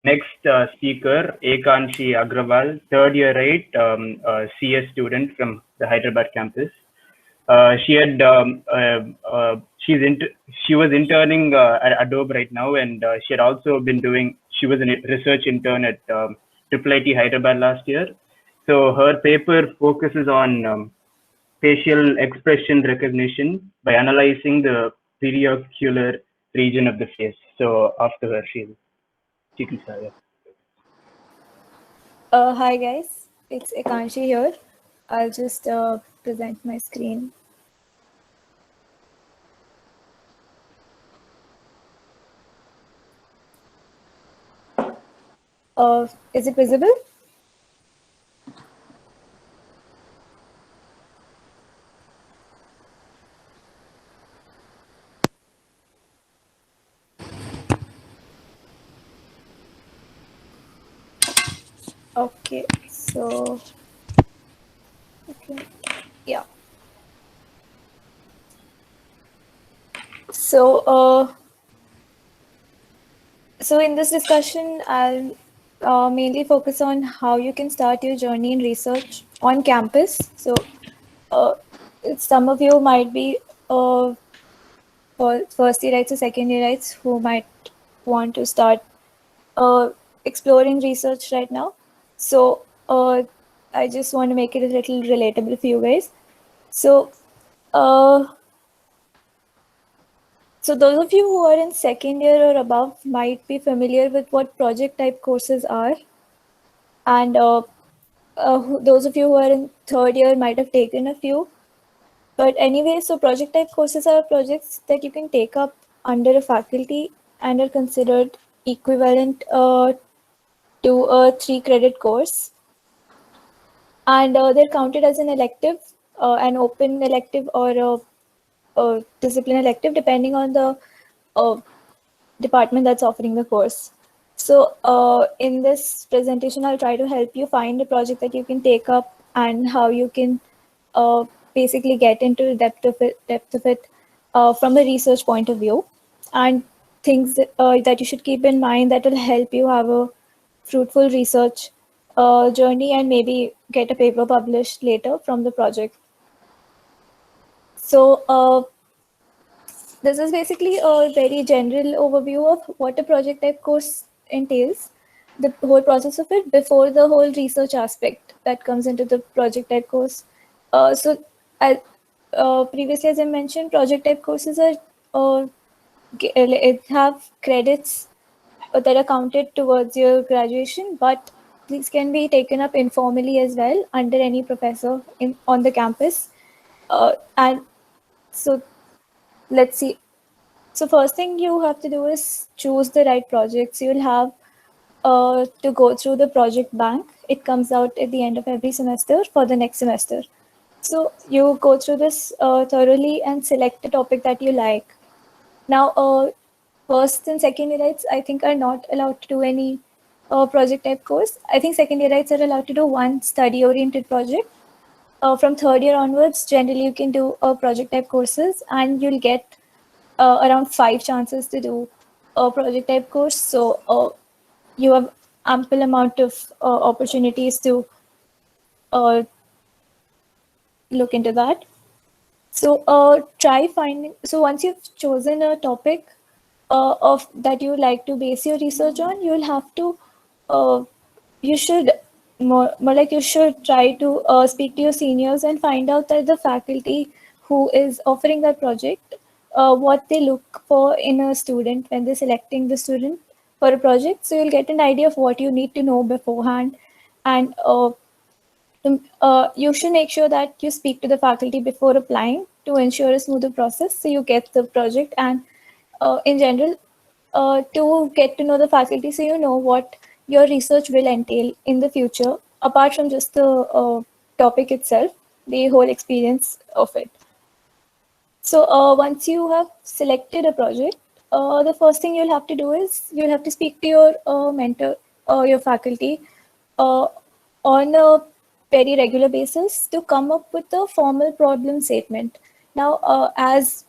Next speaker, Ekanshi Agrawal, third year 8 CS student from the Hyderabad campus. She had she's she was interning at Adobe right now, and she had also been doing. She was a research intern at IIIT Hyderabad last year. So her paper focuses on facial expression recognition by analyzing the periocular region of the face. So after her, she can start. Yeah. Hi guys, it's Ekanshi here. I'll just present my screen. Is it visible? Okay, so okay, yeah. So so in this discussion, I'll mainly focus on how you can start your journey in research on campus. So uh, some of you might be first yearites or second yearites who might want to start exploring research right now. So I just want to make it a little relatable for you guys. So uh, so those of you who are in second year or above might be familiar with what project type courses are, and those of you who are in third year might have taken a few. But anyway, so project type courses are projects that you can take up under a faculty and are considered equivalent to a 3-credit course, and they're counted as an elective, an open elective, or a discipline elective, depending on the uh, department that's offering the course. So in this presentation, I'll try to help you find a project that you can take up and how you can uh, basically get into the depth of it from a research point of view, and things that you should keep in mind that will help you have a fruitful research journey and maybe get a paper published later from the project. So this is basically a very general overview of what a project type course entails, the whole process of it before the whole research aspect that comes into the project type course. So I, previously, as I mentioned, project type courses are it have credits that are counted towards your graduation, but these can be taken up informally as well under any professor on the campus. And so let's see. So first thing you have to do is choose the right projects. You'll have to go through the project bank. It comes out at the end of every semester for the next semester. So you go through this thoroughly and select the topic that you like. Now, first and second yearites, I think, are not allowed to do any project type course. I think second yearites are allowed to do one study oriented project. From third year onwards, generally you can do project type courses, and you'll get around 5 chances to do a project type course. So you have ample amount of opportunities to uh, look into that. So try finding. So once you've chosen a topic of that you like to base your research on, you'll have to. You should more like you should try to speak to your seniors and find out that the faculty who is offering that project, what they look for in a student when they're selecting the student for a project. So you'll get an idea of what you need to know beforehand, and you should make sure that you speak to the faculty before applying to ensure a smoother process so you get the project, and in general to get to know the faculty so you know what your research will entail in the future apart from just the topic itself, the whole experience of it. So once you have selected a project, the first thing you'll have to do is you'll have to speak to your mentor or your faculty uh, on a very regular basis to come up with a formal problem statement. Now, as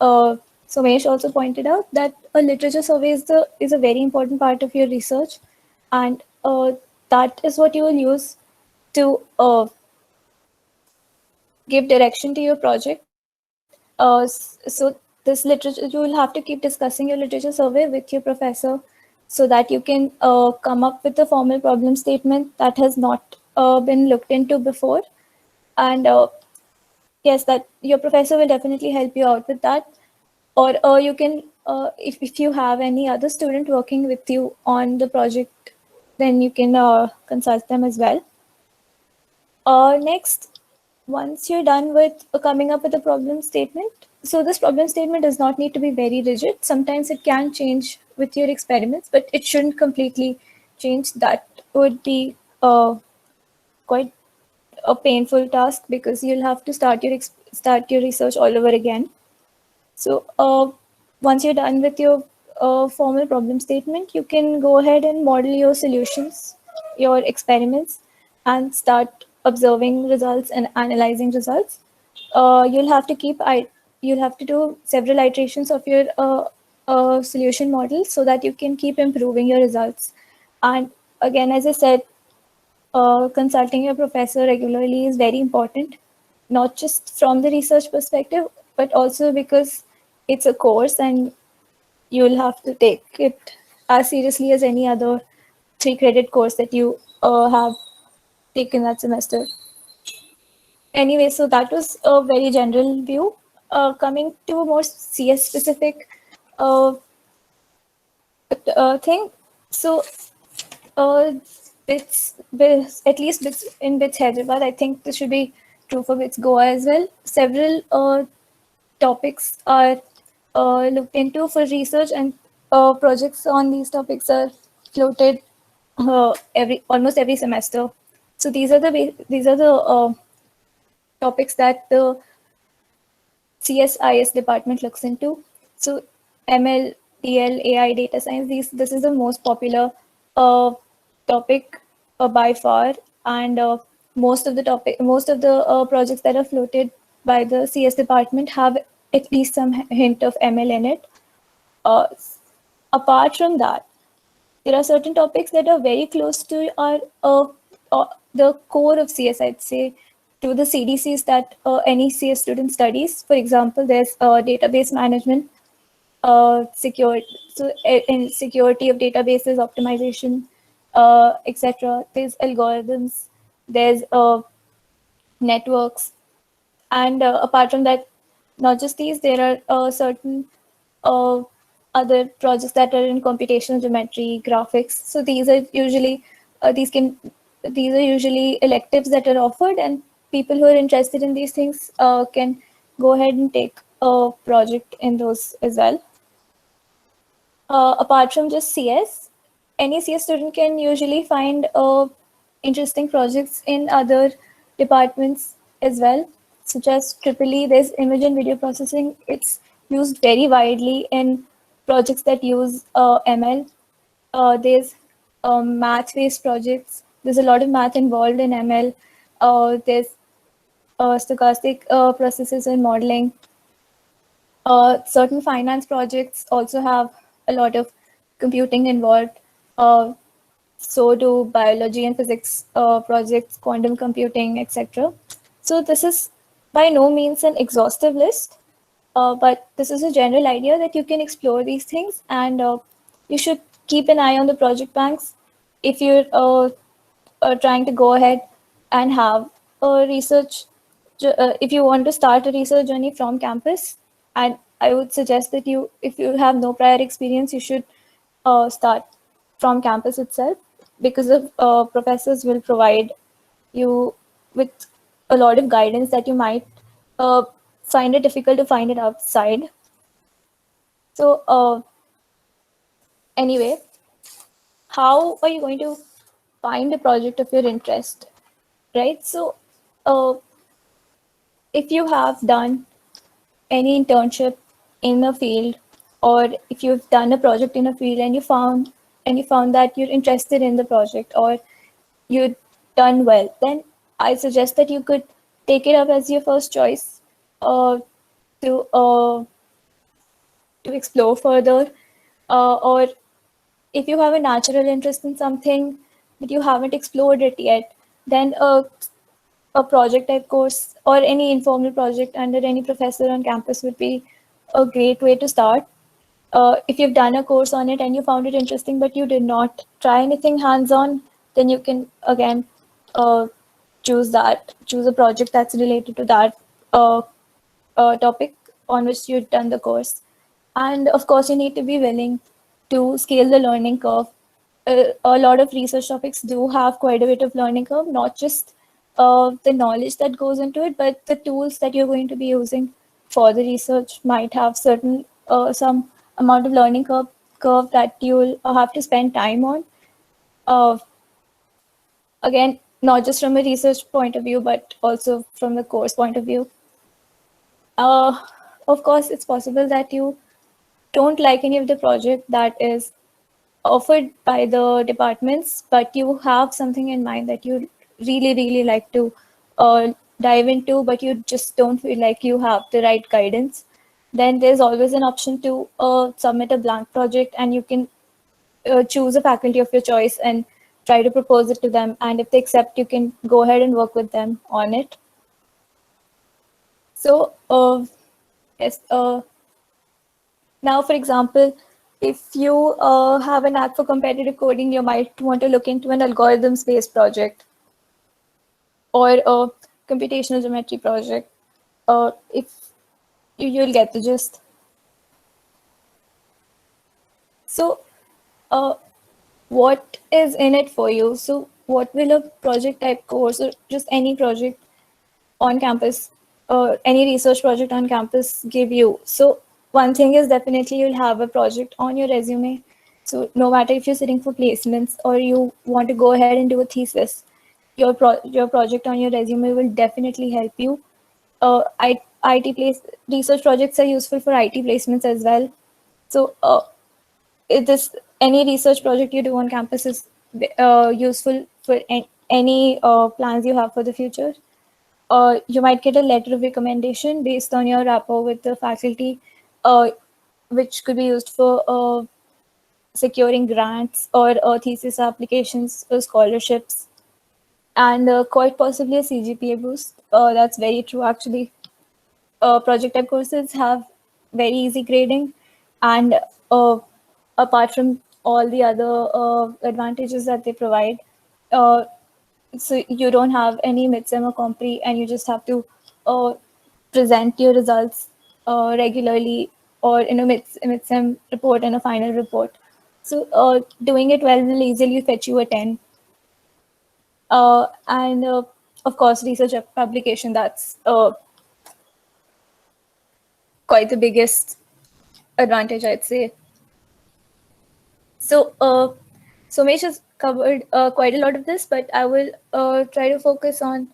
Somesh also pointed out, that a literature survey is a very important part of your research. and that is what you will use to give direction to your project. So this literature, you will have to keep discussing your literature survey with your professor so that you can come up with a formal problem statement that has not been looked into before. And yes, that your professor will definitely help you out with that. Or you can, if you have any other student working with you on the project, then you can consult them as well. Next, once you're done with coming up with a problem statement, so this problem statement does not need to be very rigid. Sometimes it can change with your experiments, but it shouldn't completely change. That would be quite a painful task because you'll have to start your research all over again. So once you're done with your formal problem statement, you can go ahead and model your solutions, your experiments, and start observing results and analyzing results. You'll have to you'll have to do several iterations of your solution model so that you can keep improving your results. And again, as I said, consulting your professor regularly is very important, not just from the research perspective, but also because it's a course and you'll have to take it as seriously as any other 3 credit course that you have taken that semester. Anyway, so that was a very general view. Coming to a more CS specific uh, thing. So bits, at least bits in bits Hyderabad. I think this should be true for bits Goa as well. Several topics are looked into for research, and projects on these topics are floated almost every semester. So these are the topics that the CSIS department looks into. So ML, DL, AI, data science, this is the most popular topic by far, and most of the projects that are floated by the CS department have at least some hint of ML in it. Uh, Apart from that, there are certain topics that are very close to our the core of CS, I'd say, to the CDCs that any CS student studies. For example, there's database management, in security of databases, optimization, etc. There's algorithms, there's networks, and apart from that, not just these, there are certain uh, other projects that are in computational geometry, graphics. So these are usually electives that are offered, and people who are interested in these things can go ahead and take a project in those as well. Apart from just CS, any CS student can usually find interesting projects in other departments as well, such as EEE. There's image and video processing. It's used very widely in projects that use ML. There's math-based projects. There's a lot of math involved in ML. There's stochastic processes and modeling. Certain finance projects also have a lot of computing involved. So do biology and physics projects, quantum computing, etc. So this is by no means an exhaustive list, but this is a general idea that you can explore these things, and you should keep an eye on the project banks if you're trying to go ahead and have a research. If you want to start a research journey from campus, and I would suggest that if you have no prior experience, you should start from campus itself, because the professors will provide you with a lot of guidance that you might find it difficult to find it outside. So anyway, how are you going to find a project of your interest, right? So if you have done any internship in a field, or if you've done a project in a field and you found that you're interested in the project, or you've done well, then I suggest that you could take it up as your first choice to explore further, or if you have a natural interest in something but you haven't explored it yet, then a project type course or any informal project under any professor on campus would be a great way to start. If you've done a course on it and you found it interesting, but you did not try anything hands-on, then you can again uh, choose a project that's related to that uh, topic on which you've done the course. And of course, you need to be willing to scale the learning curve. A lot of research topics do have quite a bit of learning curve, not just the knowledge that goes into it, but the tools that you're going to be using for the research might have certain some amount of learning curve that you'll have to spend time on. Uh, Again, not just from a research point of view, but also from the course point of view. Uh, of course, it's possible that you don't like any of the project that is offered by the departments, but you have something in mind that you really, really like to dive into, but you just don't feel like you have the right guidance. Then there's always an option to submit a blank project, and you can choose a faculty of your choice and try to propose it to them. And if they accept, you can go ahead and work with them on it. So, yes, now, for example, if you have a knack for competitive coding, you might want to look into an algorithms-based project or a computational geometry project. If you'll get the gist. So, what is in it for you? So, what will a project type course or just any project on campus, any research project on campus give you? So one thing is definitely you'll have a project on your resume. So no matter if you're sitting for placements or you want to go ahead and do a thesis, your project on your resume will definitely help you. IT place research projects are useful for IT placements as well. So it is any research project you do on campus is useful for any plans you have for the future. You might get a letter of recommendation based on your rapport with the faculty, uh, which could be used for securing grants or thesis applications or scholarships, and quite possibly a CGPA boost. That's very true, actually. Project type courses have very easy grading, and apart from all the other advantages that they provide, uh, so you don't have any midsem or compre, and you just have to uh, present your results regularly or in a midsem report and a final report. So doing it well will easily fetch you a 10. And of course, research publication, that's quite the biggest advantage, I'd say. So, Somesh has covered quite a lot of this, but I will try to focus on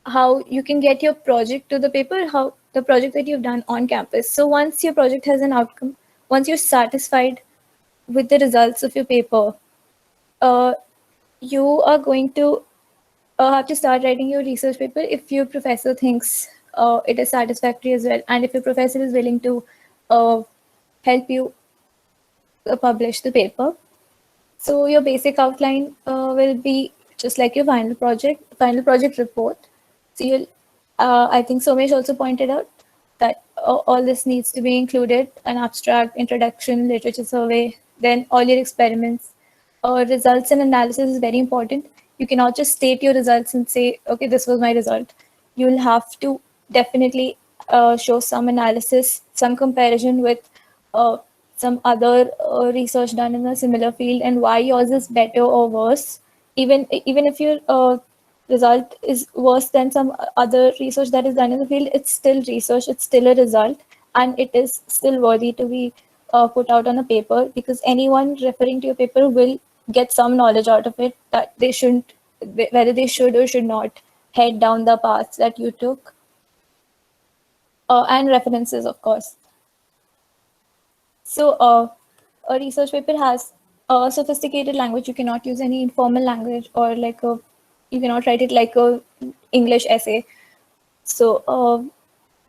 how you can get your project to the paper, how the project that you've done on campus. So once your project has an outcome, once you're satisfied with the results of your paper, uh, you are going to have to start writing your research paper if your professor thinks it is satisfactory as well, and if your professor is willing to help you publish the paper. So your basic outline will be just like your final project report. So you'll, I think Somesh also pointed out that all this needs to be included: an abstract, introduction, literature survey, then all your experiments. Results and analysis is very important. You cannot just state your results and say, okay, this was my result. You'll have to definitely show some analysis, some comparison with uh, some other research done in a similar field, and why yours is better or worse. Even if your result is worse than some other research that is done in the field, it's still research, it's still a result, and it is still worthy to be put out on a paper, because anyone referring to your paper will get some knowledge out of it that they shouldn't, whether they should or should not head down the path that you took. And references, of course. So a research paper has a sophisticated language. You cannot use any informal language, or you cannot write it like a English essay. So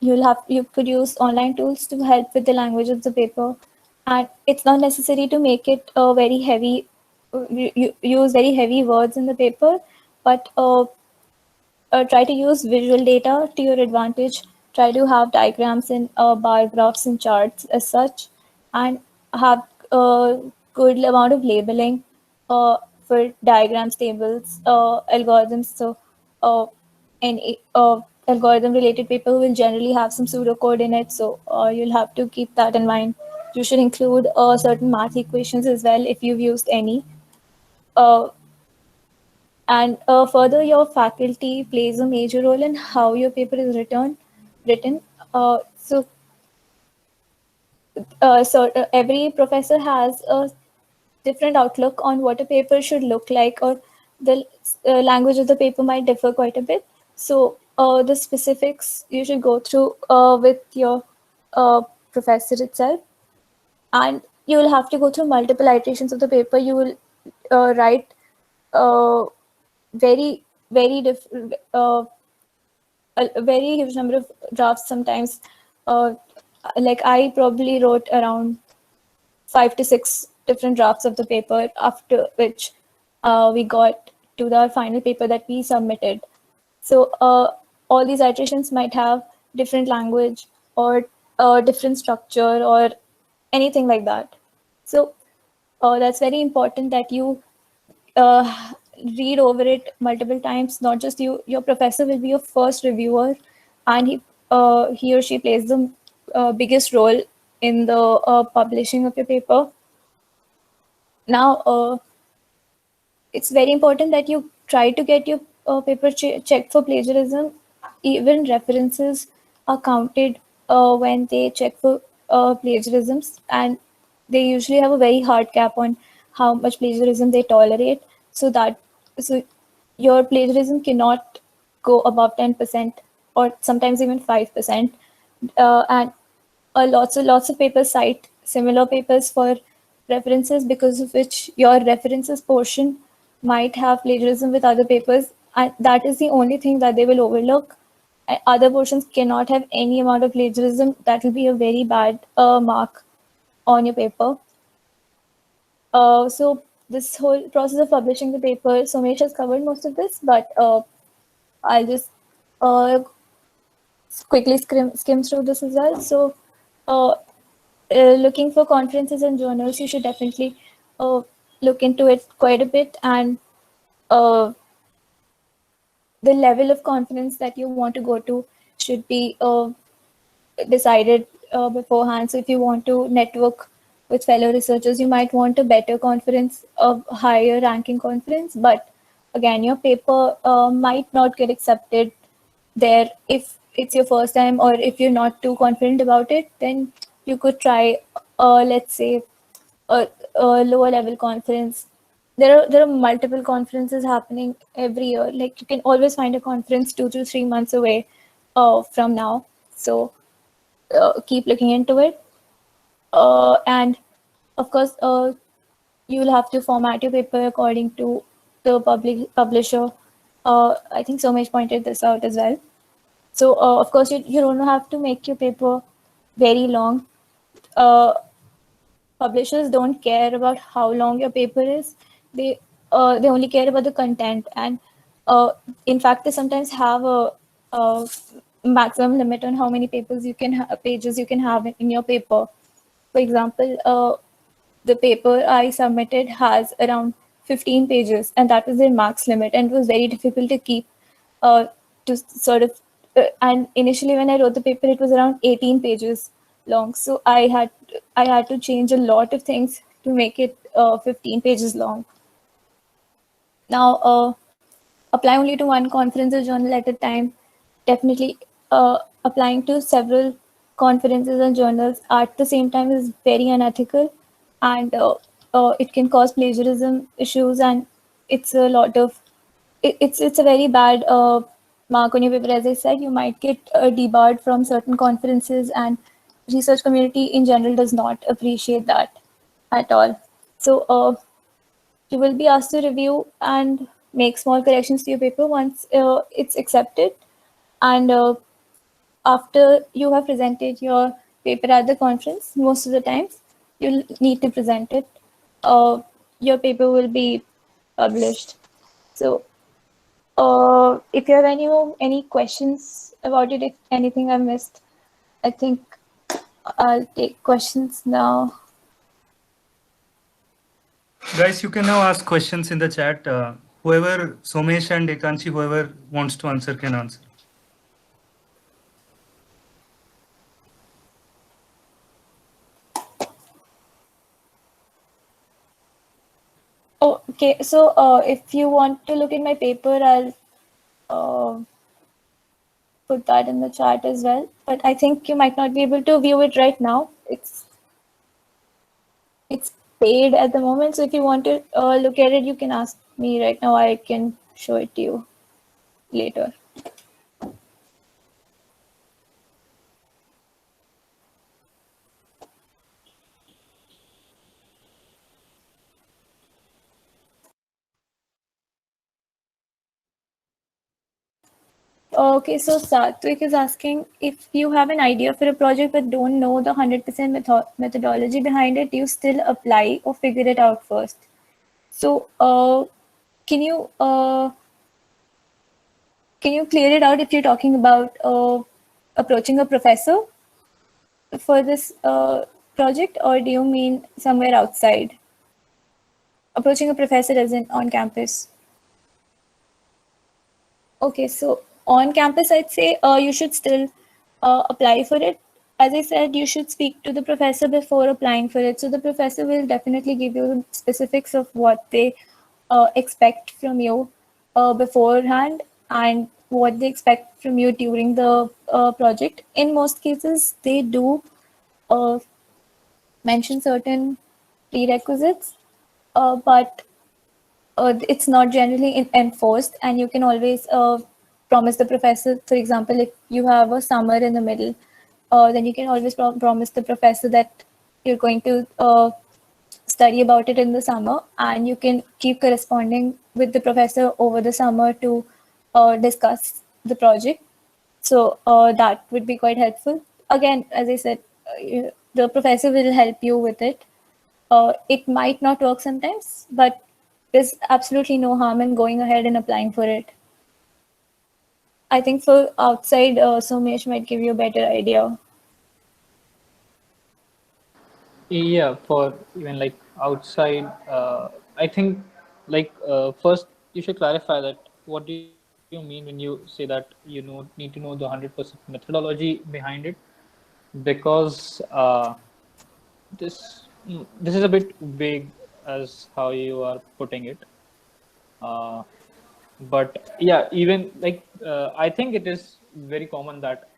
you could use online tools to help with the language of the paper, and it's not necessary to make it very heavy, use very heavy words in the paper, but try to use visual data to your advantage. Try to have diagrams and bar graphs and charts as such, and have a good amount of labeling for diagrams, tables, algorithms. So, any algorithm related paper will generally have some pseudocode in it. So, you'll have to keep that in mind. You should include certain math equations as well if you've used any. Uh, and further, your faculty plays a major role in how your paper is written. So every professor has a different outlook on what a paper should look like, or the language of the paper might differ quite a bit. So the specifics you should go through with your uh, professor itself, and you will have to go through multiple iterations of the paper. You will write uh, very very different a very huge number of drafts sometimes. uh, like I probably wrote around 5 to 6 different drafts of the paper, after which we got to the final paper that we submitted. So all these iterations might have different language, or different structure, or anything like that. So that's very important that you uh, read over it multiple times. Not just you, your professor will be your first reviewer, and he or she plays the biggest role in the publishing of your paper. Now, it's very important that you try to get your paper checked for plagiarism. Even references are counted when they check for plagiarisms, and they usually have a very hard cap on how much plagiarism they tolerate. So your plagiarism cannot go above 10%, or sometimes even 5%. And lots of papers cite similar papers for references, because of which your references portion might have plagiarism with other papers, and that is the only thing that they will overlook. Other portions cannot have any amount of plagiarism. That will be a very bad mark on your paper. So this whole process of publishing the paper, Somesh has covered most of this, but I'll just uh, quickly skim through this as well. So uh, looking for conferences and journals, you should definitely look into it quite a bit, and uh, the level of conference that you want to go to should be decided beforehand. So if you want to network with fellow researchers, you might want a better conference, a higher ranking conference, but again, your paper might not get accepted there if it's your first time, or if you're not too confident about it. Then you could try, let's say, a lower level conference. There are multiple conferences happening every year. Like, you can always find a conference 2 to 3 months away from now. So keep looking into it. And of course, you'll have to format your paper according to the publisher. I think Somesh pointed this out as well. So of course, you don't have to make your paper very long. Uh, Publishers don't care about how long your paper is. They only care about the content, and in fact, they sometimes have a maximum limit on how many pages you can have in your paper. For example, the paper I submitted has around 15 pages, and that was their max limit, and it was very difficult to keep to sort of. And initially, when I wrote the paper, it was around 18 pages long, so I had to change a lot of things to make it 15 pages long. Now, apply only to one conference or journal at a time. Definitely, applying to several conferences and journals at the same time is very unethical, and it can cause plagiarism issues, and it's a lot of it's a very bad mark on your paper. As I said, you might get debarred from certain conferences, and research community in general does not appreciate that at all. So you will be asked to review and make small corrections to your paper once it's accepted. And after you have presented your paper at the conference, most of the times, you'll need to present it. Your paper will be published. So, if you have any questions about it, if anything I missed, I think I'll take questions now. Guys, you can now ask questions in the chat. Whoever, Somesh and Ekanshi, whoever wants to answer can answer. Oh, okay. So, if you want to look at my paper, I'll put that in the chat as well. But I think you might not be able to view it right now. It's paid at the moment. So if you want to look at it, you can ask me right now. I can show it to you later. Okay, so Satwik is asking if you have an idea for a project but don't know the 100% methodology behind it, do you still apply or figure it out first? So, can you clear it out if you're talking about approaching a professor for this project, or do you mean somewhere outside? Approaching a professor isn't on campus. Okay, so on campus, I'd say you should still apply for it. As I said, you should speak to the professor before applying for it. So the professor will definitely give you the specifics of what they expect from you beforehand and what they expect from you during the project. In most cases, they do uh, mention certain prerequisites, but it's not generally enforced, and you can always promise the professor, for example, if you have a summer in the middle, then you can always promise the professor that you're going to study about it in the summer, and you can keep corresponding with the professor over the summer to discuss the project. So that would be quite helpful. Again, as I said, the professor will help you with it. It might not work sometimes, but there's absolutely no harm in going ahead and applying for it. I think for outside, Somesh might give you a better idea. Yeah, for even like outside, I think first you should clarify that what do you mean when you say that need to know the 100% methodology behind it, because this is a bit vague as how you are putting it. Uh, but yeah, even I think it is very common that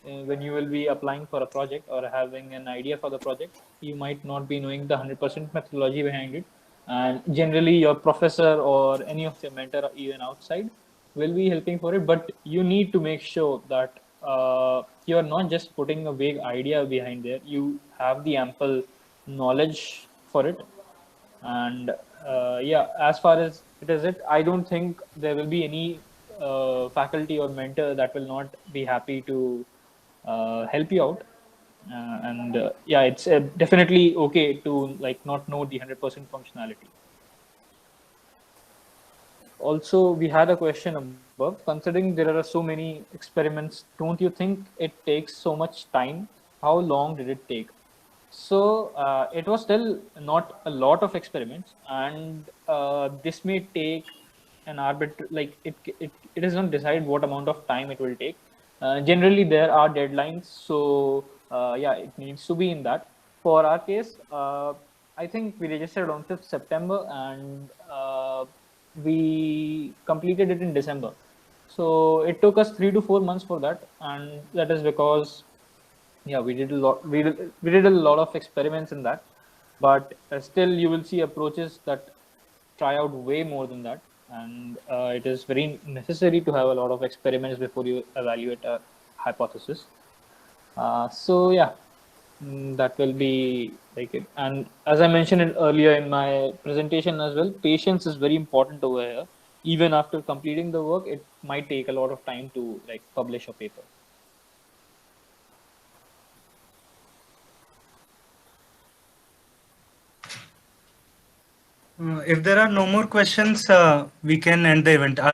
when you will be applying for a project or having an idea for the project, you might not be knowing the 100% methodology behind it, and generally your professor or any of your mentor, even outside, will be helping for it. But you need to make sure that you are not just putting a vague idea behind there, you have the ample knowledge for it. And yeah, as far as I don't think there will be any faculty or mentor that will not be happy to help you out. And yeah, it's definitely okay to like not know the 100% functionality. Also, we had a question above. Considering there are so many experiments, don't you think it takes so much time? How long did it take? So it was still not a lot of experiments, and this may take an it is not decided what amount of time it will take. Generally, there are deadlines, so yeah, it needs to be in that. For our case, I think we registered on 5th September, and we completed it in December. So it took us 3 to 4 months for that, and that is because yeah, we did a lot. We did a lot of experiments in that, but still you will see approaches that try out way more than that, and it is very necessary to have a lot of experiments before you evaluate a hypothesis. So yeah, that will be like it. And as I mentioned it earlier in my presentation as well, patience is very important over here. Even after completing the work, it might take a lot of time to like publish a paper. If there are no more questions, we can end the event.